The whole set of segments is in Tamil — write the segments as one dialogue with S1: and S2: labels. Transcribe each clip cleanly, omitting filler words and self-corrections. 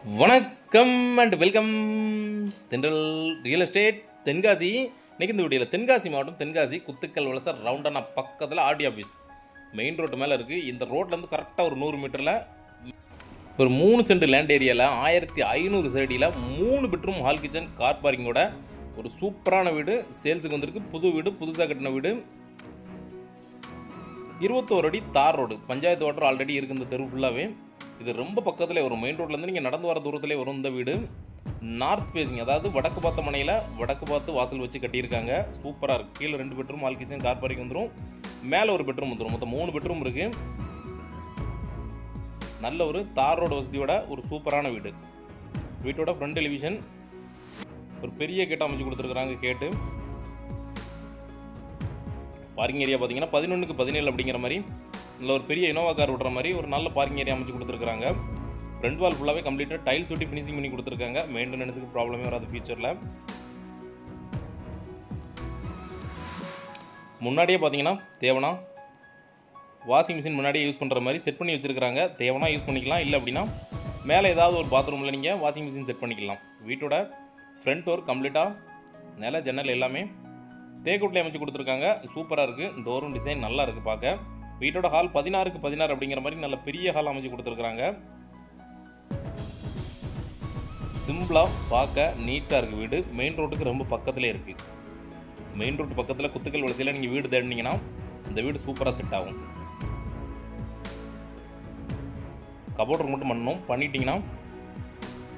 S1: வணக்கம் அண்ட் வெல்கம் தென்றல் ரியல் எஸ்டேட் தென்காசி. இன்றைக்கி இந்த வீடியோவில் தென்காசி மாவட்டம் தென்காசி குத்துக்கல் வலச ரவுண்டானா பக்கத்தில் ஆர்டி ஆஃபீஸ் மெயின் ரோட்டு மேலே இருக்குது. இந்த ரோட்லேருந்து கரெக்டாக ஒரு 100 மீட்டரில் ஒரு 3 சென்ட் லேண்ட் ஏரியாவில் 1500 சதுரடியில் 3 பெட்ரூம் ஹால் கிச்சன் கார் பார்க்கிங்கோட ஒரு சூப்பரான வீடு சேல்ஸுக்கு வந்திருக்கு. புது வீடு, புதுசாக கட்டின வீடு, 21 அடி தார் ரோடு, பஞ்சாயத்து வாட்டர் ஆல்ரெடி இருக்குது இந்த தெரு ஃபுல்லாகவே. இது ரொம்ப பக்கத்தில் வரும், மெயின் ரோட்லேருந்து நீங்கள் நடந்து வர தூரத்திலே வரும். இந்த வீடு நார்த் ஃபேஸிங், அதாவது வடக்கு பார்த்த மனையில் வடக்கு பார்த்து வாசல் வச்சு கட்டியிருக்காங்க. சூப்பராக இருக்குது. கீழே 2 bedroom hall kitchen car parking வந்துடும், மேலே ஒரு பெட்ரூம் வந்துடும். மொத்தம் 3 பெட்ரூம் இருக்குது. நல்ல ஒரு தார் ரோடு வசதியோட ஒரு சூப்பரான வீடு. வீட்டோட ஃப்ரண்ட் டெலிவிஷன், ஒரு பெரிய கேட்டு அமைச்சு கொடுத்துருக்குறாங்க. கேட்டு பார்க்கிங் ஏரியா பார்த்தீங்கன்னா 11க்கு 17 அப்படிங்கிற மாதிரி நல்ல ஒரு பெரிய இனோவா கார் விடுற மாதிரி ஒரு நல்ல பார்க்கிங் ஏரியா அமைச்சு கொடுத்துருக்காங்க. ஃப்ரண்ட் வால் ஃபுல்லாகவே கம்ப்ளீட்டாக டைல்ஸ் ஒட்டி ஃபினிஷிங் பண்ணி கொடுத்துருக்காங்க. மெயின்டெனன்ஸுக்கு ப்ராப்ளமே வராது ஃபியூச்சரில். முன்னாடியே பார்த்தீங்கன்னா தேவனா வாஷிங் மிஷின் முன்னாடியே யூஸ் பண்ணுற மாதிரி செட் பண்ணி வச்சுருக்காங்க. தேவனா யூஸ் பண்ணிக்கலாம், இல்லை அப்படின்னா மேலே ஏதாவது ஒரு பாத்ரூமில் நீங்கள் வாஷிங் மிஷின் செட் பண்ணிக்கலாம். வீட்டோட ஃப்ரண்ட் டோர் கம்ப்ளீட்டாக நில ஜன்னல் எல்லாமே தேக்குட்டில் அமைச்சு கொடுத்துருக்காங்க. சூப்பராக இருக்குது. டோரும் டிசைன் நல்லா இருக்குது பார்க்க. வீட்டோட ஹால் 16க்கு 16 அப்படிங்கிற மாதிரி நல்ல பெரிய ஹால் அமைச்சு கொடுத்துருக்குறாங்க. சிம்பிளாக பார்க்க நீட்டாக இருக்குது வீடு. மெயின் ரோட்டுக்கு ரொம்ப பக்கத்துலேயே இருக்குது. மெயின் ரோட்டு பக்கத்தில் குத்துக்கல் வலசையில் நீங்கள் வீடு தேடினீங்கன்னா இந்த வீடு சூப்பராக செட் ஆகும். கபோர்டர் மட்டும் பண்ணணும், பண்ணிட்டீங்கன்னா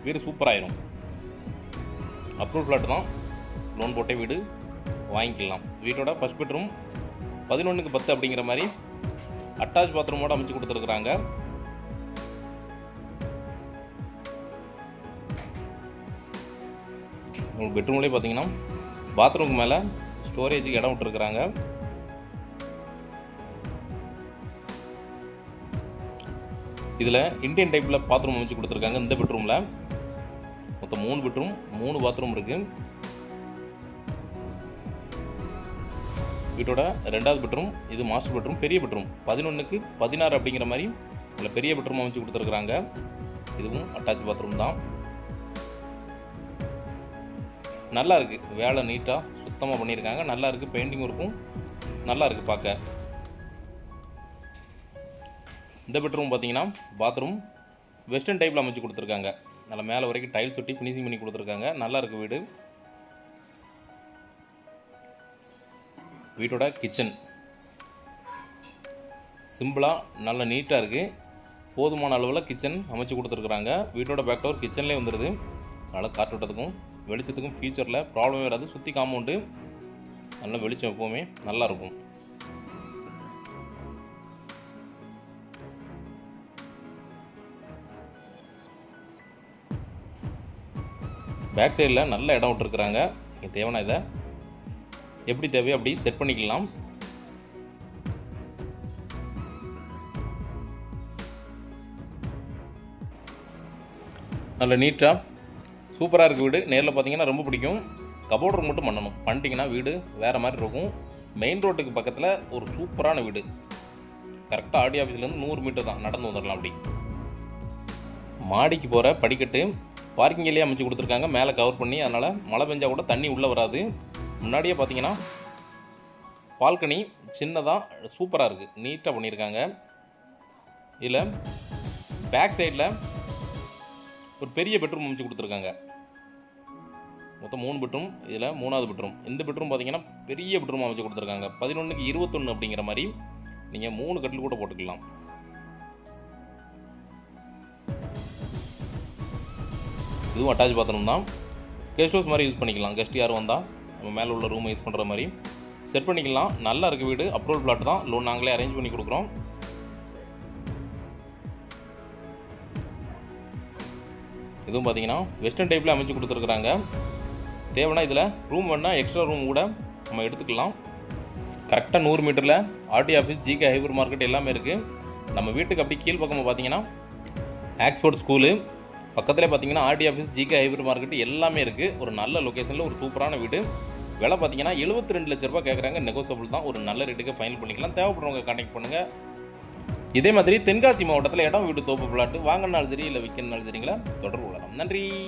S1: வீடு சூப்பராகிடும். அப்ரூவ் ஃப்ளாட் தான், லோன் போட்டே வீடு வாங்கிக்கலாம். வீட்டோட ஃபர்ஸ்ட் பெட்ரூம் 11க்கு 10 அப்படிங்கிற மாதிரி அட்டாச் பாத்ரூமோடு அமைச்சு கொடுத்துருக்குறாங்க. உங்களுக்கு பெட்ரூம்லேயே பார்த்தீங்கன்னா பாத்ரூமுக்கு மேலே ஸ்டோரேஜுக்கு இடம் விட்டுருக்குறாங்க. இதில் இந்தியன் டைப்பில் பாத்ரூம் அமைச்சு கொடுத்துருக்காங்க. இந்த பெட்ரூமில் மொத்தம் 3 பெட்ரூம் 3 பாத்ரூம் இருக்குது. வீட்டோட 2வது பெட்ரூம், இது மாஸ்டர் பெட்ரூம், பெரிய பெட்ரூம் 11க்கு 16 அப்படிங்கிற மாதிரி இதில் பெரிய பெட்ரூம் அமைச்சு கொடுத்துருக்குறாங்க. இதுவும் அட்டாச் பாத்ரூம் தான். நல்லா இருக்குது, வேலை நீட்டாக சுத்தமாக பண்ணியிருக்காங்க. நல்லா இருக்குது, பெயிண்டிங் ஒர்க்கும் நல்லா இருக்குது பார்க்க. இந்த பெட்ரூம் பார்த்தீங்கன்னா பாத்ரூம் வெஸ்டர்ன் டைப்பில் அமைச்சு கொடுத்துருக்காங்க. நல்லா மேலே வரைக்கும் டைல்ஸ் ஒட்டி ஃபினிஷிங் பண்ணி கொடுத்துருக்காங்க. நல்லா இருக்குது வீடு. வீட்டோட கிச்சன் சிம்பிளாக நல்ல நீட்டாக இருக்குது. போதுமான அளவில் கிச்சன் அமைச்சு கொடுத்துருக்குறாங்க. வீட்டோட பேக் டோர் கிச்சன்லேயே வந்துடுது. அதனால் காற்றோட்டத்துக்கும் வெளிச்சத்துக்கும் ஃபியூச்சரில் ப்ராப்ளமே வராது. சுற்றி காம்பவுண்டு நல்ல வெளிச்சம் எப்போவுமே நல்லாயிருக்கும். பேக் சைடில் நல்ல இடம் விட்டுருக்குறாங்க. நீங்கள் தேவைன்னா இதை எப்படி தேவையோ அப்படி செட் பண்ணிக்கலாம். நல்ல நீட்டாக சூப்பராக இருக்குது வீடு. நேரில் பார்த்தீங்கன்னா ரொம்ப பிடிக்கும். கபோர்டர் மட்டும் பண்ணணும், பண்ணிட்டீங்கன்னா வீடு வேறு மாதிரி இருக்கும். மெயின் ரோட்டுக்கு பக்கத்தில் ஒரு சூப்பரான வீடு. கரெக்டாக ஆர்டி ஆஃபீஸ்லேருந்து 100 மீட்டர் தான், நடந்து வந்துடலாம். அப்படி மாடிக்கு போகிற படிக்கட்டு பார்க்கிங்லேயே அமைச்சு கொடுத்துருக்காங்க. மேலே கவர் பண்ணி, அதனால் மழை பெஞ்சால் கூட தண்ணி உள்ளே வராது. முன்னாடியே பார்த்தீங்கன்னா பால்கனி சின்னதாக சூப்பராக இருக்குது, நீட்டாக பண்ணியிருக்காங்க. இதில் பேக் சைடில் ஒரு பெரிய பெட்ரூம் அமைச்சு கொடுத்துருக்காங்க. மொத்தம் 3 பெட்ரூம், இதில் 3வது பெட்ரூம். இந்த பெட்ரூம் பார்த்தீங்கன்னா பெரிய பெட்ரூம் அமைச்சு கொடுத்துருக்காங்க. 11க்கு 21 அப்படிங்கிற மாதிரி நீங்கள் 3 கட்டில் கூட போட்டுக்கலாம். இதுவும் அட்டாச் பாத்ரூம் தான். கெஸ்ட் ஹவுஸ் மாதிரி யூஸ் பண்ணிக்கலாம். கெஸ்ட் யாரும் வந்தால் நம்ம மேலே உள்ள ரூமை யூஸ் பண்ணுற மாதிரி செட் பண்ணிக்கலாம். நல்லா இருக்குது வீடு. அப்ரூவல் ஃப்ளாட் தான், லோன் நாங்களே அரேஞ்ச் பண்ணி கொடுக்குறோம். இதுவும் பார்த்தீங்கன்னா வெஸ்டர்ன் டைப்பில் அமைச்சு கொடுத்துருக்குறாங்க. தேவைன்னா இதில் ரூம் வேணால் எக்ஸ்ட்ரா ரூம் கூட நம்ம எடுத்துக்கலாம். கரெக்டாக 100 மீட்டரில் RT office, GK hyper market எல்லாமே இருக்குது. நம்ம வீட்டுக்கு அப்படி கீழ் பக்கமாக பார்த்தீங்கன்னா ஆக்ஸ்போர்ட் ஸ்கூலு பக்கத்துலேயே பார்த்தீங்கன்னா RT office, GK hyper market எல்லாமே இருக்குது. ஒரு நல்ல லொக்கேஷனில் ஒரு சூப்பரான வீடு. விலை பார்த்தீங்கன்னா 72 லட்ச ரூபா கேட்குறாங்க. நெகோசியபிள் தான். ஒரு நல்ல ரேட்டுக்கு ஃபைனல் பண்ணிக்கலாம். தேவைப்படுறவங்க கான்டாக்ட் பண்ணுங்கள். இதே மாதிரி தென்காசி மாவட்டத்தில் இடம் வீடு தோப்பு பிளாட்டு வாங்கினாலும் சரி இல்லை விற்கணுனாலும் சரிங்களா தொடர்பு கொள்ளலாம். நன்றி.